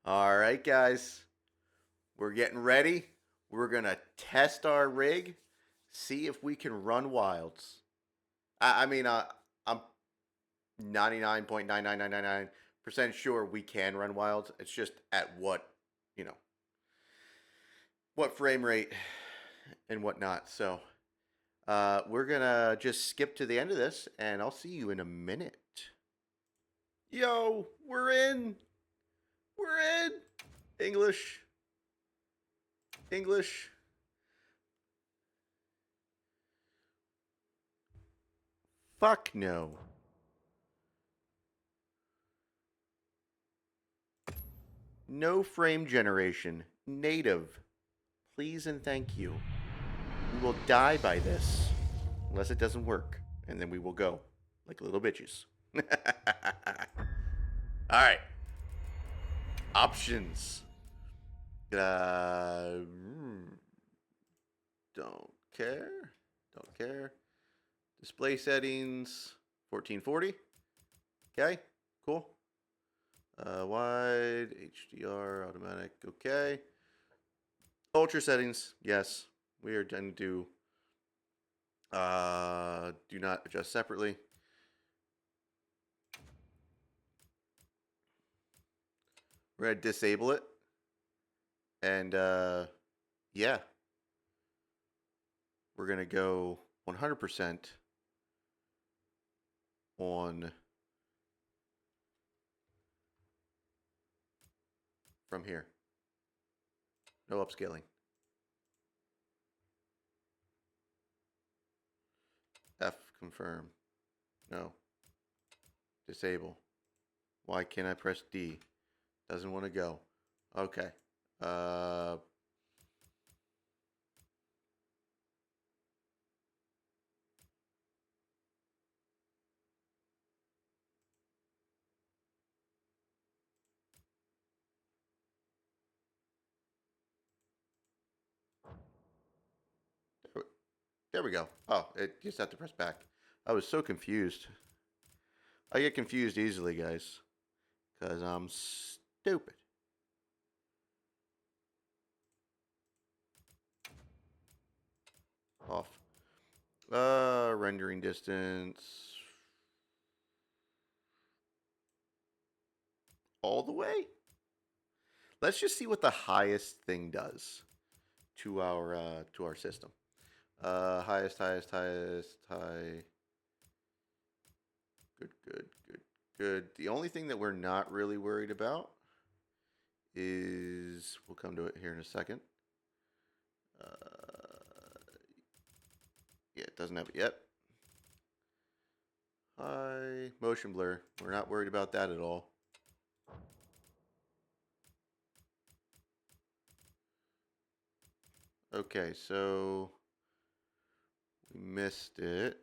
All right, guys, we're getting ready. We're gonna test our rig, see if we can run wilds. I'm 99.99999% sure we can run wilds. It's just at you know, what frame rate and whatnot. So, we're gonna just skip to the end of this, and I'll see you in a minute. Yo, we're in. We're in. English. English. Fuck no. No frame generation. Native. Please and thank you. We will die by this. Unless it doesn't work. And then we will go. Like little bitches. Alright. Options. Uh, don't care. Don't care. Display settings. 1440. Okay. Cool. Wide, HDR, automatic, okay. Ultra settings, yes. We are going to do not adjust separately. We're going to disable it. And yeah. We're going to go 100% on from here. No upscaling. F confirm. No. Disable. Why can't I press D? Doesn't want to go. Okay. There we go. Oh, it just have to press back. I was so confused. I get confused easily, guys. Because I'm stupid. Off. Rendering distance. All the way? Let's just see what the highest thing does to our system. Highest, high. Good. The only thing that we're not really worried about is, we'll come to it here in a second. Yeah, it doesn't have it yet. High motion blur. We're not worried about that at all. Okay, so we missed it.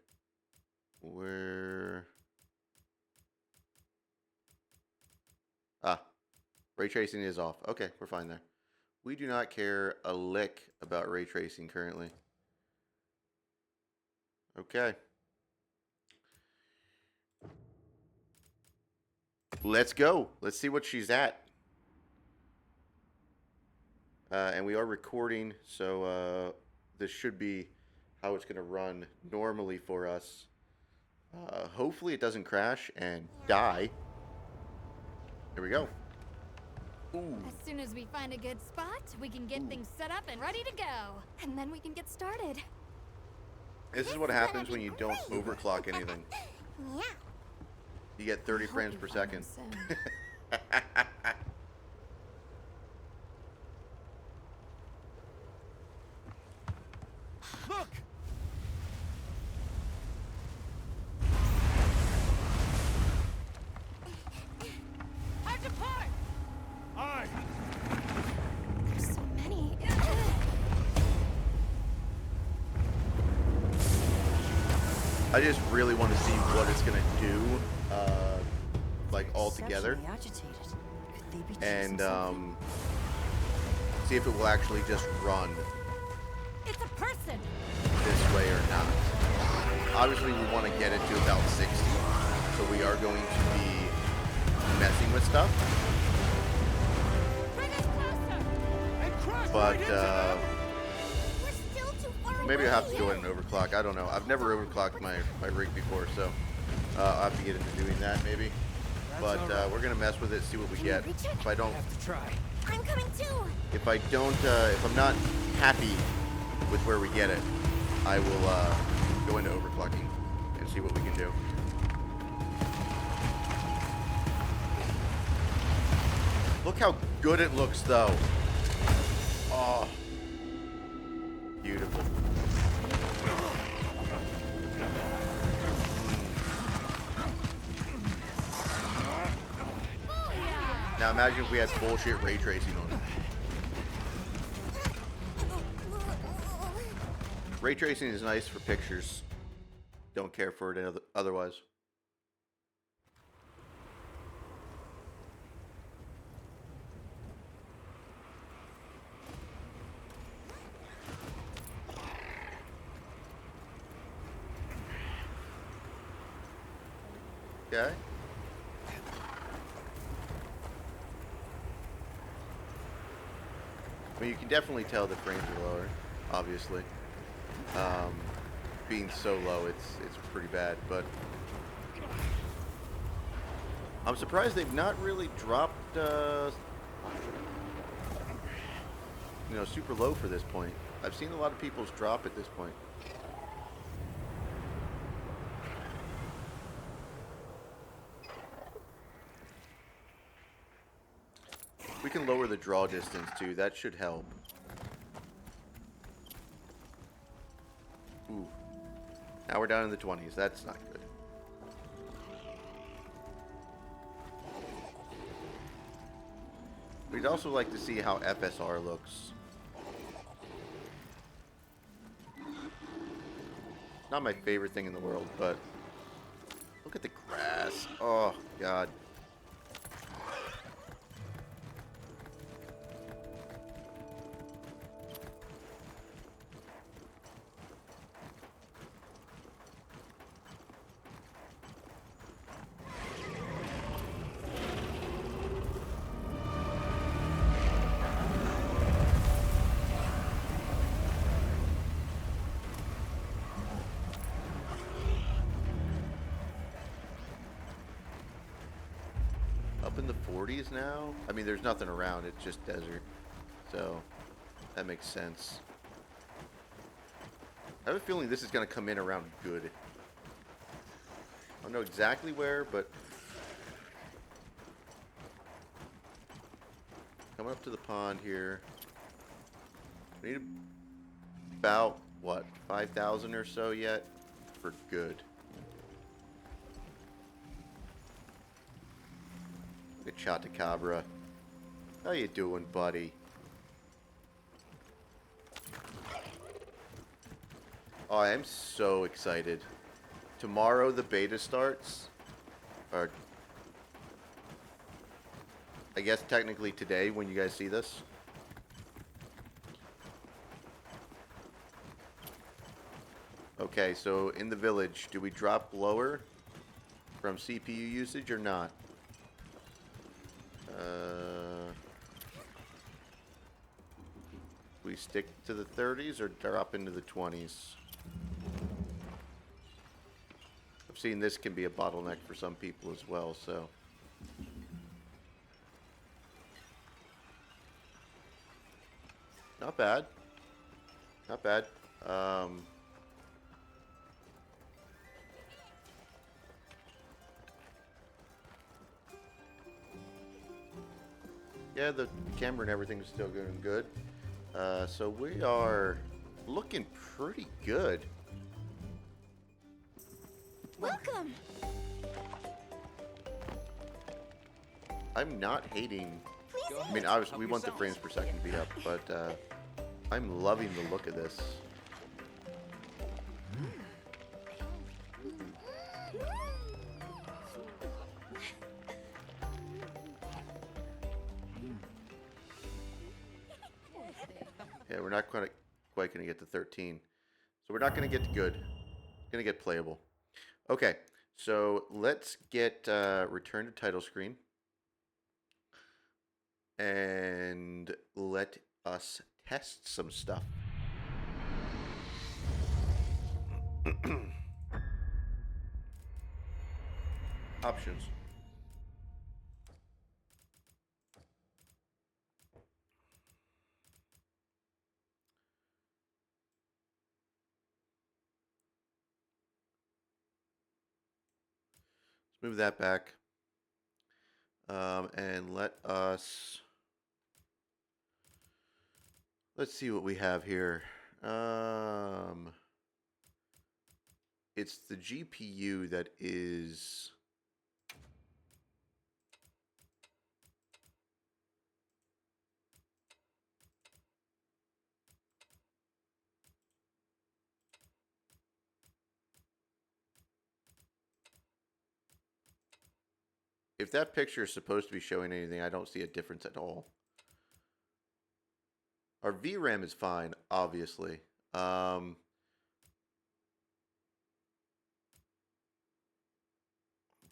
Ray tracing is off. Okay, we're fine there. We do not care a lick about ray tracing currently. Okay. Let's go. Let's see what she's at. And we are recording, so this should be how it's going to run normally for us. Hopefully it doesn't crash and die. Here we go. Ooh. As soon as we find a good spot, we can get things set up and ready to go. And then we can get started. This is what happens when you don't overclock anything. Yeah. You get 30 frames per second. Look! Hard to part! Aye! There's so many. I just really want to see what it's gonna do, like all together, and see if it will actually just run It's a person! this way or not. Obviously, we want to get it to about 60, so we are going to be messing with stuff. but We're still too far maybe I'll have to away. go ahead and overclock. I don't know. I've never overclocked my rig before, so I'll have to get into doing that maybe. But we're gonna mess with it, see what we get. Reach it? If I don't, Have to try. I'm coming too. if I'm not happy with where we get it, I will go into overclocking and see what we can do. Look how good it looks, though. Oh, beautiful. Now imagine if we had bullshit ray tracing on it. Ray tracing is nice for pictures. Don't care for it otherwise. Okay. I mean, you can definitely tell the frames are lower, obviously. Being so low, it's pretty bad, but I'm surprised they've not really dropped, super low for this point. I've seen a lot of people's drop at this point. We can lower the draw distance too. That should help. Ooh. Now we're down in the 20s. That's not good. We'd also like to see how FSR looks. Not my favorite thing in the world, but look at the grass. Oh, God. Up in the 40s now? I mean, there's nothing around. It's just desert. So, that makes sense. I have a feeling this is going to come in around good. I don't know exactly where, but coming up to the pond here. We need about, what, 5,000 or so yet for good. Look at Chatacabra. How you doing, buddy? Oh, I am so excited. Tomorrow the beta starts. Or I guess technically today when you guys see this. Okay, so in the village, do we drop lower from CPU usage or not? We stick to the 30s or drop into the 20s? I've seen this can be a bottleneck for some people as well, so. Not bad. Not bad. Yeah, the camera and everything's still going good. So we are looking pretty good. Welcome. I'm not hating. Please. I mean, obviously we want the frames per second to be up, but I'm loving the look of this. Yeah, we're not quite going to get to 13. So we're not going to get to good. Going to get playable. Okay, so let's get return to title screen. And let us test some stuff. Options. Let's move that back. And let's see what we have here. It's the GPU that is if that picture is supposed to be showing anything, I don't see a difference at all. Our VRAM is fine, obviously.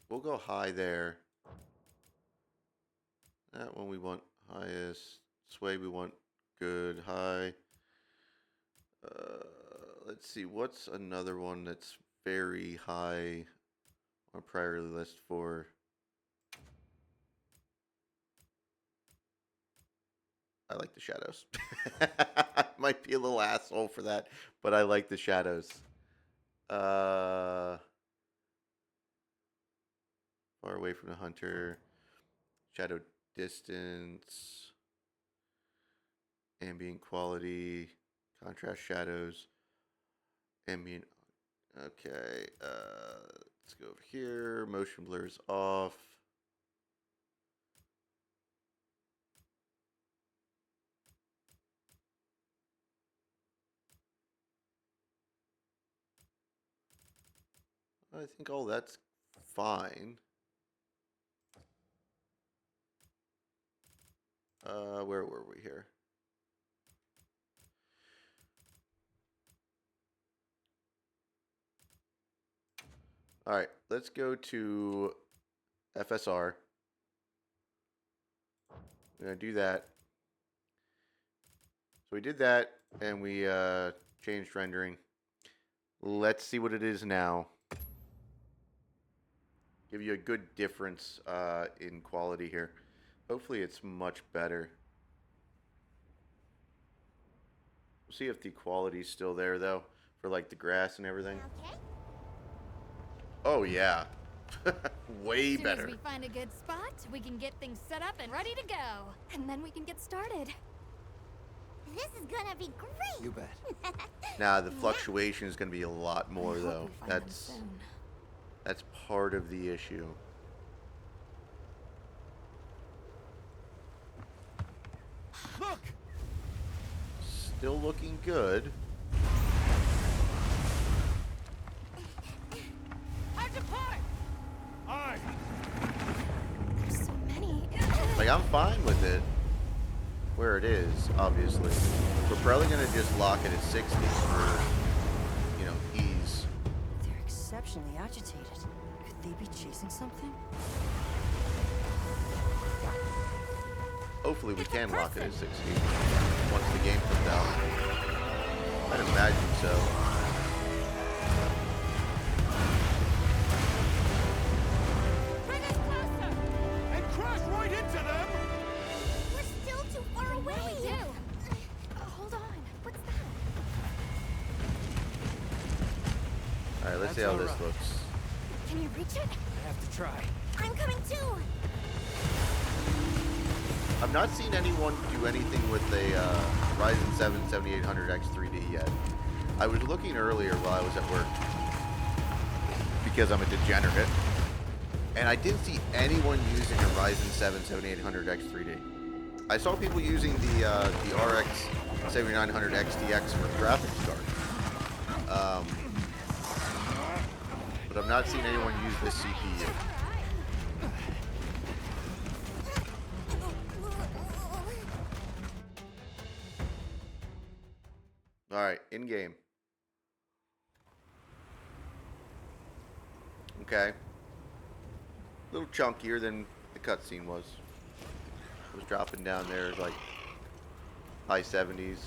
We'll go high there. That one we want highest. Sway we want good, high. Let's see, what's another one that's very high on priority list for... I like the shadows. Might be a little asshole for that, but I like the shadows. Far away from the hunter. Shadow distance. Ambient quality. Contrast shadows. Ambient. Okay. Let's go over here. Motion blurs off. I think all that's fine. Where were we here? All right, let's go to FSR. We're gonna do that. So we did that, and we changed rendering. Let's see what it is now. Give you a good difference in quality here. Hopefully it's much better. We'll see if the quality's still there, though, for like the grass and everything. Okay. Oh, yeah. Way better. As soon as we find a good spot, we can get things set up and ready to go. And then we can get started. This is gonna be great. You bet. Nah, the fluctuation is going to be a lot more, I hope though. we find them soon. That's part of the issue. Look! Still looking good. I depart! Aye! There's so many. Like, I'm fine with it where it is, obviously. We're probably going to just lock it at 60 for, you know, ease. They're exceptionally agitated. Could they be chasing something? Hopefully we can lock it at 60 once the game comes out. I'd imagine so. Bring us closer! And crash right into them! We're still too far away. What do we do? Hold on. What's that? Alright, let's see That's how this alright. looks. Can you reach it? I have to try. I'm coming too. I've not seen anyone do anything with a Ryzen 7 7800X 3D yet. I was looking earlier while I was at work because I'm a degenerate, and I didn't see anyone using a Ryzen 7 7800X 3D. I saw people using the RX 7900 XTX for graphics card, but I've not seen anyone use this CPU. All right, in game. Okay. A little chunkier than the cutscene was. It was dropping down there like high 70s,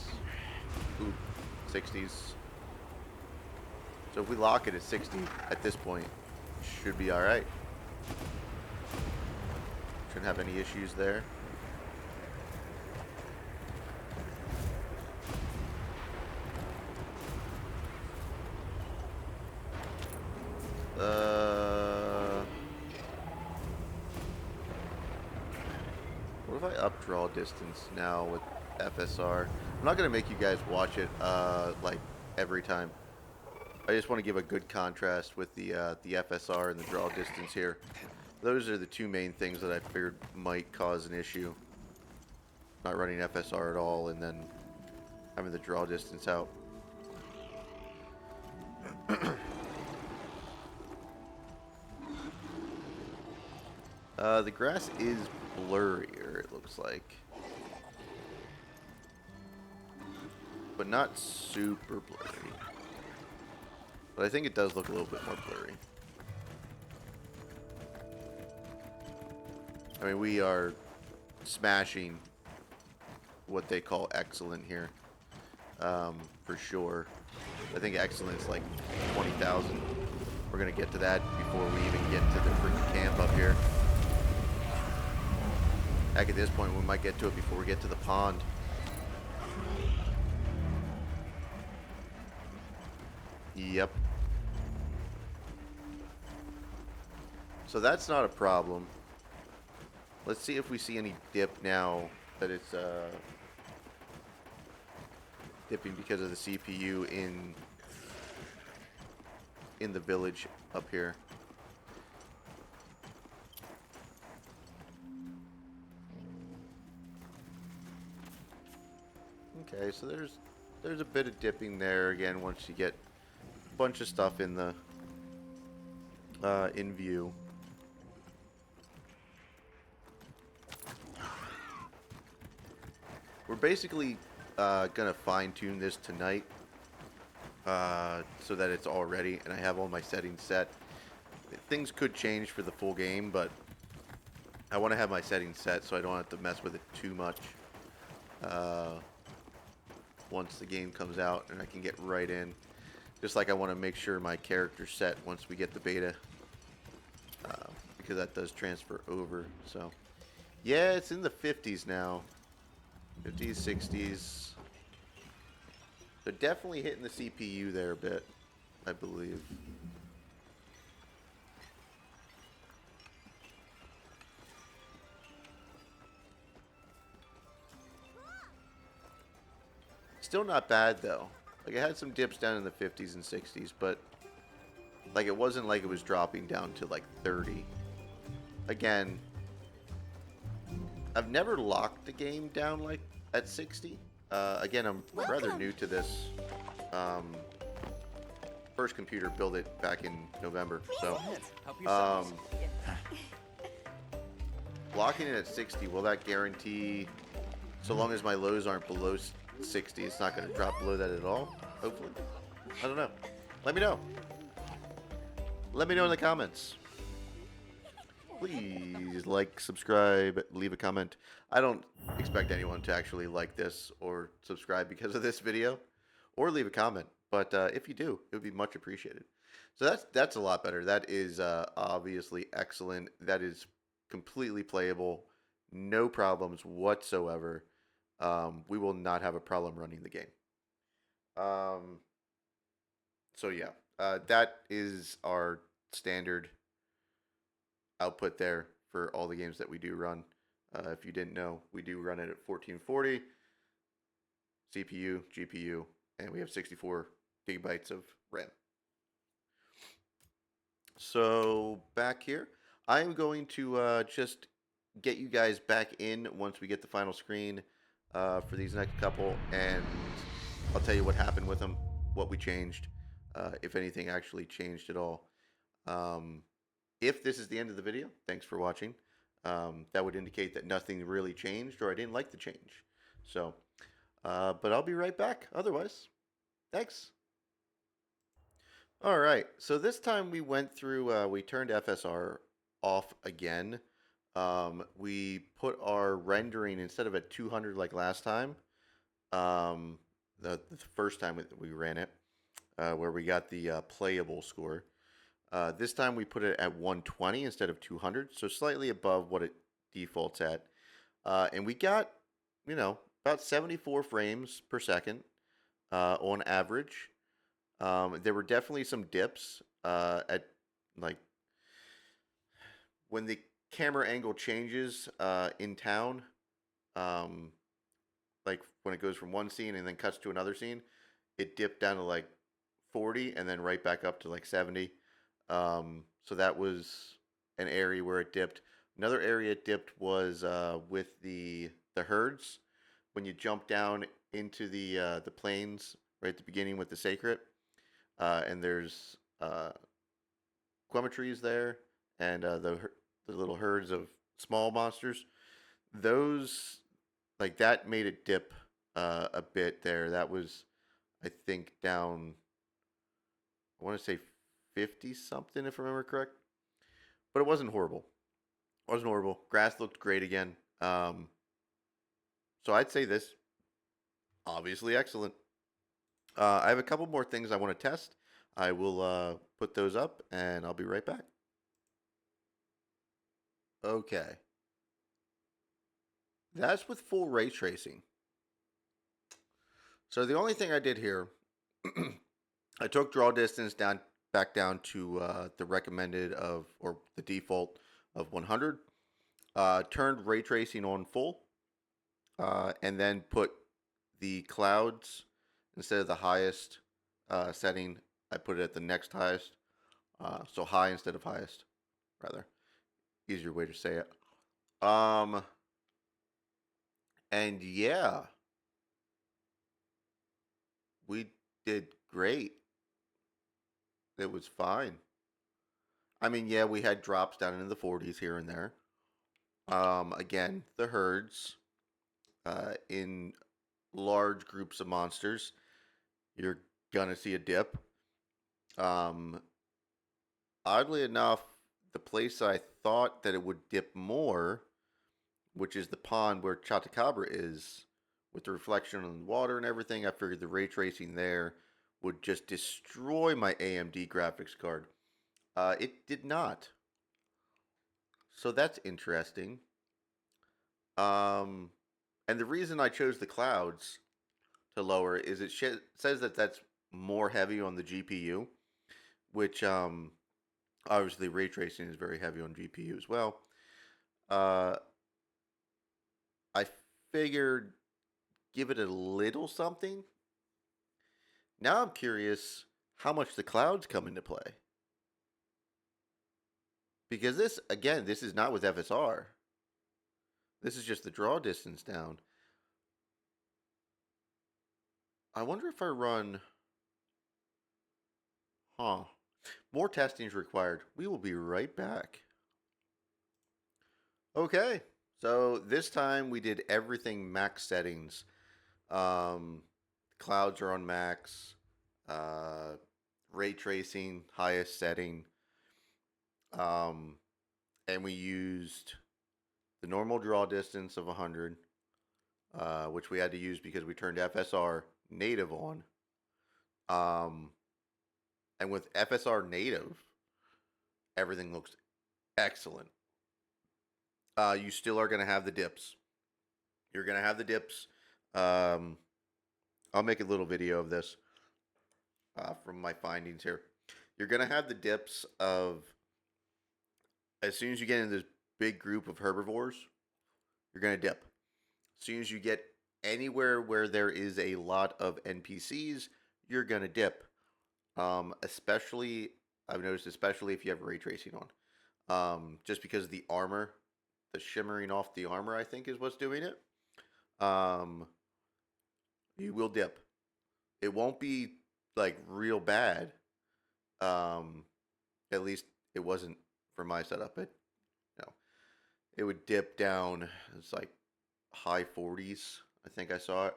ooh, 60s. So if we lock it at 60 at this point, should be all right. Shouldn't have any issues there. What if I up draw distance now with FSR? I'm not gonna make you guys watch it like every time. I just want to give a good contrast with the FSR and the draw distance here. Those are the two main things that I figured might cause an issue. Not running FSR at all and then having the draw distance out. The grass is blurrier, it looks like. But not super blurry. But I think it does look a little bit more blurry. I mean, we are smashing what they call excellent here. For sure. I think excellent's like 20,000. We're going to get to that before we even get to the freaking camp up here. Heck, at this point, we might get to it before we get to the pond. Yep. So that's not a problem. Let's see if we see any dip now that it's dipping because of the CPU in the village up here. Okay, so there's a bit of dipping there again once you get a bunch of stuff in the in view. We're basically gonna fine-tune this tonight so that it's all ready and I have all my settings set. Things could change for the full game, but I want to have my settings set so I don't have to mess with it too much once the game comes out and I can get right in. Just like I want to make sure my character's set once we get the beta, because that does transfer over. So yeah, it's in the 50s now. 50s, 60s. They're definitely hitting the CPU there a bit, I believe. Still not bad though. Like, it had some dips down in the 50s and 60s, but like it wasn't like it was dropping down to like 30. Again, I've never locked the game down like at 60. Again, I'm rather new to this. First computer built it back in November, so locking it at 60, will that guarantee, so long as my lows aren't below 60, it's not going to drop below that at all? Hopefully. I don't know. Let me know. Let me know in the comments. Please like, subscribe, leave a comment. I don't expect anyone to actually like this or subscribe because of this video, or leave a comment. But if you do, it would be much appreciated. So that's a lot better. That is obviously excellent. That is completely playable. No problems whatsoever. We will not have a problem running the game. So yeah, that is our standard output there for all the games that we do run. If you didn't know, we do run it at 1440 CPU, GPU, and we have 64 gigabytes of RAM. So back here, I am going to just get you guys back in once we get the final screen for these next couple, and I'll tell you what happened with them, what we changed, if anything actually changed at all. If this is the end of the video, thanks for watching. That would indicate that nothing really changed, or I didn't like the change. So, but I'll be right back. Otherwise, thanks. All right. So this time we went through, we turned FSR off again. We put our rendering, instead of at 200 like last time, The first time we ran it, where we got the playable score. This time we put it at 120 instead of 200, so slightly above what it defaults at. And we got, about 74 frames per second on average. There were definitely some dips at like when the camera angle changes in town. Like when it goes from one scene and then cuts to another scene, it dipped down to like 40 and then right back up to like 70. So that was an area where it dipped. Another area it dipped was with the herds. When you jump down into the plains right at the beginning with the sacred, and there's trees there, and the little herds of small monsters. Those like that made it dip a bit there. That was, I think, down. I want to say 50 something if I remember correct, but it wasn't horrible. It wasn't horrible. Grass looked great again. So I'd say this obviously excellent. I have a couple more things I want to test. I will put those up and I'll be right back. Okay. That's with full ray tracing. So the only thing I did here, I took draw distance back down to the recommended of, or the default of 100. Turned ray tracing on full, and then put the clouds instead of the highest setting. I put it at the next highest, so high instead of highest, rather. Easier way to say it. And yeah, we did great. It was fine. I mean, yeah, we had drops down into the 40s here and there. Again, the herds in large groups of monsters, you're gonna see a dip. Oddly enough, the place I thought that it would dip more, which is the pond where Chatacabra is, with the reflection on the water and everything, I figured the ray tracing there would just destroy my AMD graphics card. It did not. So that's interesting. And the reason I chose the clouds to lower is it says that that's more heavy on the GPU, which obviously ray tracing is very heavy on GPU as well. I figured give it a little something. Now I'm curious how much the clouds come into play. Because this, again, this is not with FSR. This is just the draw distance down. I wonder if I run... More testing is required. We will be right back. Okay. So this time we did everything max settings. Clouds are on max. Ray tracing, highest setting. And we used the normal draw distance of 100, which we had to use because we turned FSR native on. And with FSR native, everything looks excellent. You still are going to have the dips. You're going to have the dips. I'll make a little video of this from my findings here. You're going to have the dips of, as soon as you get into this big group of herbivores, you're going to dip. As soon as you get anywhere where there is a lot of NPCs, you're going to dip. Especially, I've noticed, especially if you have ray tracing on. Just because of the armor, the shimmering off the armor, I think, is what's doing it. You will dip. It won't be like real bad. At least it wasn't for my setup. It would dip down. It's like high 40s. I think I saw it.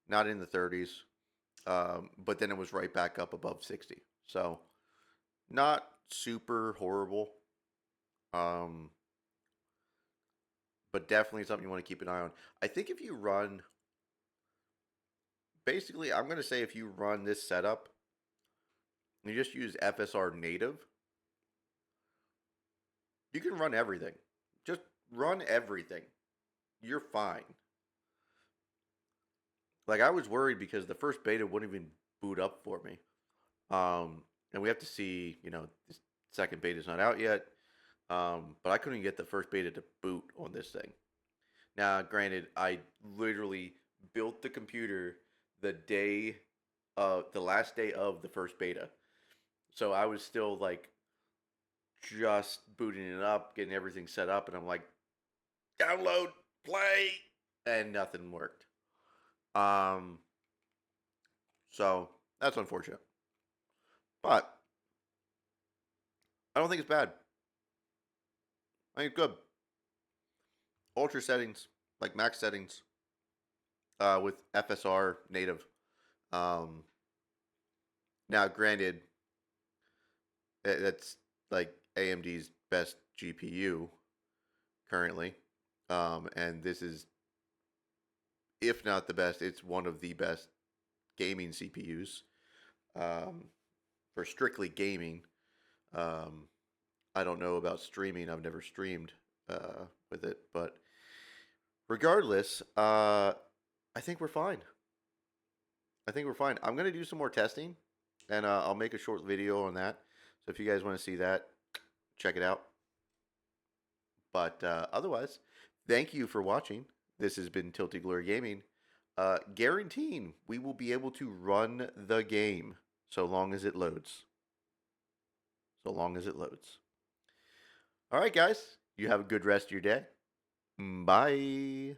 Not in the 30s. But then it was right back up above 60. So not super horrible. But definitely something you want to keep an eye on. I think if you run basically, I'm going to say if you run this setup, you just use FSR native, you can run everything. Just run everything. You're fine. Like, I was worried because the first beta wouldn't even boot up for me. And we have to see, the second beta's not out yet. But I couldn't get the first beta to boot on this thing. Now, granted, I literally built the computer the last day of the first beta. So I was still like just booting it up, getting everything set up, and I'm like, download, play, and nothing worked. So that's unfortunate. But I don't think it's bad. I think it's good. Ultra settings, like max settings, with FSR native. Now, granted, that's like AMD's best GPU currently, and this is, if not the best, it's one of the best gaming CPUs for strictly gaming. I don't know about streaming. I've never streamed with it, but regardless, I think we're fine. I'm going to do some more testing, and I'll make a short video on that. So if you guys want to see that, check it out. But otherwise, thank you for watching. This has been Tilted Glory Gaming. Guaranteeing we will be able to run the game so long as it loads. All right, guys. You have a good rest of your day. Bye.